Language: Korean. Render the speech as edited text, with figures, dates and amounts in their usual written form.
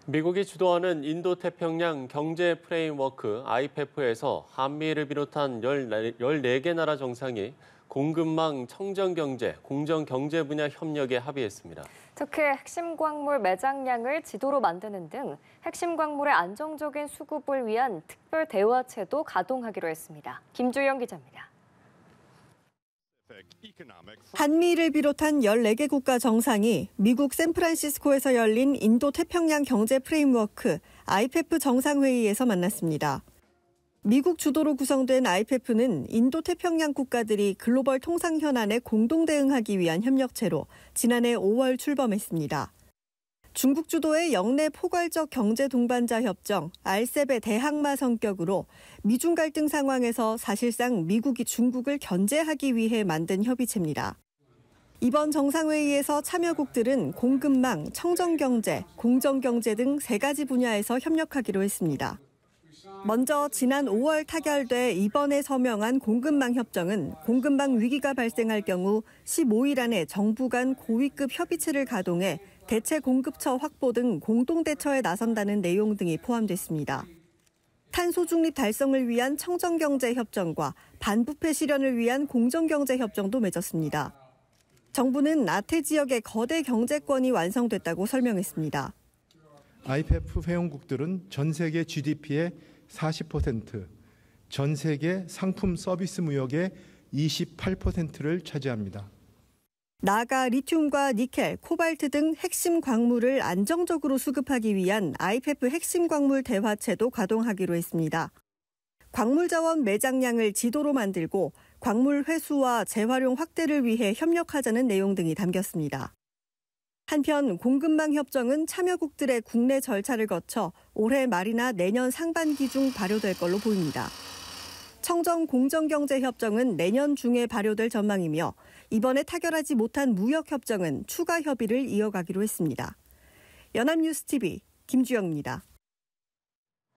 미국이 주도하는 인도태평양 경제 프레임워크 IPEF에서 한미를 비롯한 14개 나라 정상이 공급망 청정경제, 공정경제 분야 협력에 합의했습니다. 특히 핵심 광물 매장량을 지도로 만드는 등 핵심 광물의 안정적인 수급을 위한 특별 대화체도 가동하기로 했습니다. 김주영 기자입니다. 한미를 비롯한 14개 국가 정상이 미국 샌프란시스코에서 열린 인도태평양 경제 프레임워크 IPEF 정상회의에서 만났습니다. 미국 주도로 구성된 IPEF는 인도태평양 국가들이 글로벌 통상 현안에 공동 대응하기 위한 협력체로 지난해 5월 출범했습니다. 중국 주도의 영내 포괄적 경제 동반자 협정 RCEP의 대항마 성격으로 미중 갈등 상황에서 사실상 미국이 중국을 견제하기 위해 만든 협의체입니다. 이번 정상회의에서 참여국들은 공급망, 청정경제, 공정경제 등 3가지 분야에서 협력하기로 했습니다. 먼저 지난 5월 타결돼 이번에 서명한 공급망 협정은 공급망 위기가 발생할 경우 15일 안에 정부 간 고위급 협의체를 가동해 대체 공급처 확보 등 공동 대처에 나선다는 내용 등이 포함됐습니다. 탄소 중립 달성을 위한 청정경제 협정과 반부패 실현을 위한 공정경제 협정도 맺었습니다. 정부는 아태 지역의 거대 경제권이 완성됐다고 설명했습니다. IPEF 회원국들은 전 세계 GDP의 40%, 전 세계 상품 서비스 무역의 28%를 차지합니다. 나아가 리튬과 니켈, 코발트 등 핵심 광물을 안정적으로 수급하기 위한 IPEF 핵심 광물 대화체도 가동하기로 했습니다. 광물 자원 매장량을 지도로 만들고 광물 회수와 재활용 확대를 위해 협력하자는 내용 등이 담겼습니다. 한편 공급망 협정은 참여국들의 국내 절차를 거쳐 올해 말이나 내년 상반기 중 발효될 걸로 보입니다. 청정 공정경제 협정은 내년 중에 발효될 전망이며 이번에 타결하지 못한 무역 협정은 추가 협의를 이어가기로 했습니다. 연합뉴스TV 김주영입니다.